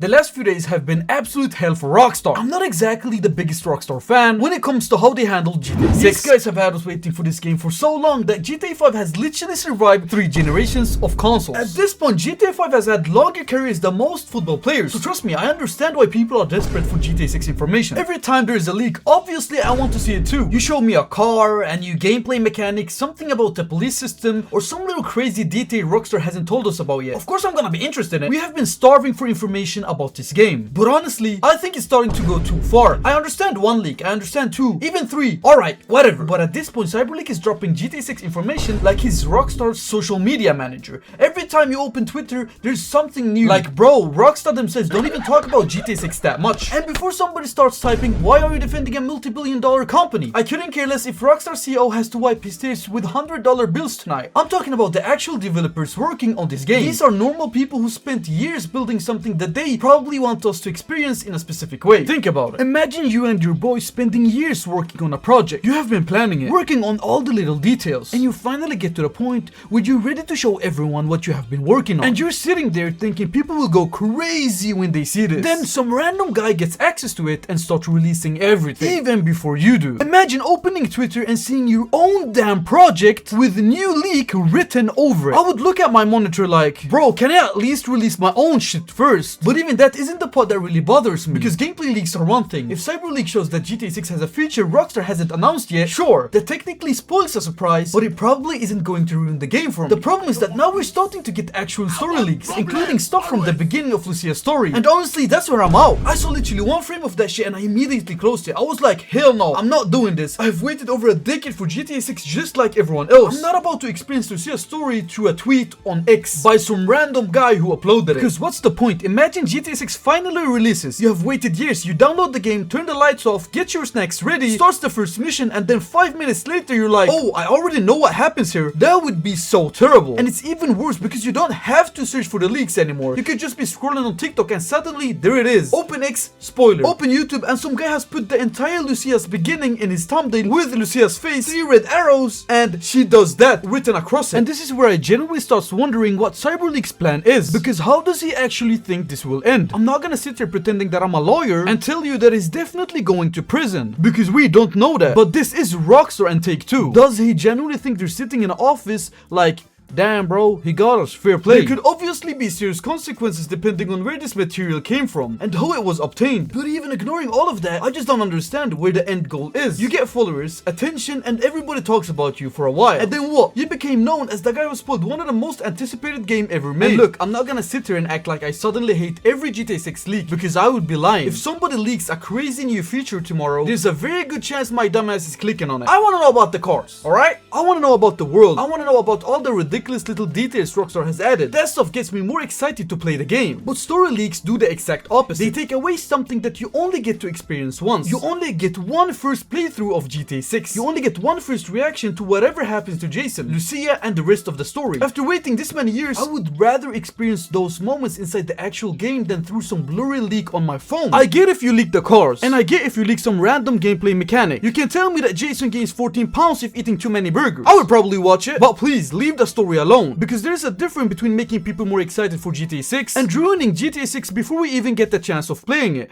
The last few days have been absolute hell for Rockstar. I'm not exactly the biggest Rockstar fan when it comes to how they handle GTA 6. These guys have had us waiting for this game for so long that GTA 5 has literally survived 3 generations of consoles. At this point, GTA 5 has had longer careers than most football players. So trust me, I understand why people are desperate for GTA 6 information. Every time there is a leak, obviously I want to see it too. You show me a car, a new gameplay mechanic, something about the police system, or some little crazy detail Rockstar hasn't told us about yet. Of course I'm gonna be interested in it. We have been starving for information about this game. But honestly, I think it's starting to go too far. I understand 1 leak, I understand 2, even 3. Alright, whatever. But at this point, Cyberleek is dropping GTA 6 information like he's Rockstar's social media manager. Every time you open Twitter, there's something new. Like, bro, Rockstar themselves don't even talk about GTA 6 that much. And before somebody starts typing, why are you defending a multi-billion-dollar company? I couldn't care less if Rockstar CEO has to wipe his tears with $100 bills tonight. I'm talking about the actual developers working on this game. These are normal people who spent years building something that they probably want us to experience in a specific way. Think about it. Imagine you and your boy spending years working on a project. You have been planning it, working on all the little details, and you finally get to the point where you're ready to show everyone what you have been working on. And you're sitting there thinking people will go crazy when they see this. Then some random guy gets access to it and starts releasing everything, even before you do. Imagine opening Twitter and seeing your own damn project with new leak written over it. I would look at my monitor like, bro, can I at least release my own shit first? But even that isn't the part that really bothers me, because gameplay leaks are one thing. If Cyberleek shows that GTA 6 has a feature Rockstar hasn't announced yet, sure, that technically spoils a surprise, but it probably isn't going to ruin the game for me. The problem is that now we're starting to get actual story leaks, including stuff from the beginning of Lucia's story. And honestly, that's where I'm out. I saw literally 1 frame of that shit and I immediately closed it. I was like, hell no, I'm not doing this. I've waited over a decade for GTA 6 just like everyone else. I'm not about to experience Lucia's story through a tweet on X by some random guy who uploaded it. Because what's the point? Imagine GTA 6 finally releases. You have waited years, you download the game, turn the lights off, get your snacks ready, starts the first mission, and then 5 minutes later you're like, oh, I already know what happens here. That would be so terrible. And it's even worse because you don't have to search for the leaks anymore. You could just be scrolling on TikTok and suddenly there it is. Open X, spoiler. Open YouTube and some guy has put the entire Lucia's beginning in his thumbnail with Lucia's face, 3 red arrows, and she does that written across it. And this is where I genuinely start wondering what Cyberleek's plan is, because how does he actually think this will end? I'm not gonna sit here pretending that I'm a lawyer and tell you that he's definitely going to prison, because we don't know that. But this is Rockstar and Take-Two. Does he genuinely think they're sitting in an office like, damn bro, he got us, fair play? There could obviously be serious consequences depending on where this material came from and how it was obtained. But even ignoring all of that, I just don't understand where the end goal is. You get followers, attention, and everybody talks about you for a while. And then what? You became known as the guy who spoiled one of the most anticipated game ever made. And look, I'm not gonna sit here and act like I suddenly hate every GTA 6 leak, because I would be lying. If somebody leaks a crazy new feature tomorrow, there's a very good chance my dumbass is clicking on it. I wanna know about the cars, alright? I wanna know about the world. I wanna know about all the ridiculous little details Rockstar has added. That stuff gets me more excited to play the game. But story leaks do the exact opposite. They take away something that you only get to experience once. You only get one first playthrough of GTA 6. You only get one first reaction to whatever happens to Jason, Lucia, and the rest of the story. After waiting this many years, I would rather experience those moments inside the actual game than through some blurry leak on my phone. I get if you leak the cars, and I get if you leak some random gameplay mechanic. You can tell me that Jason gains 14 pounds if eating too many burgers. I would probably watch it, but please leave the story alone, because there's a difference between making people more excited for GTA 6 and ruining GTA 6 before we even get the chance of playing it.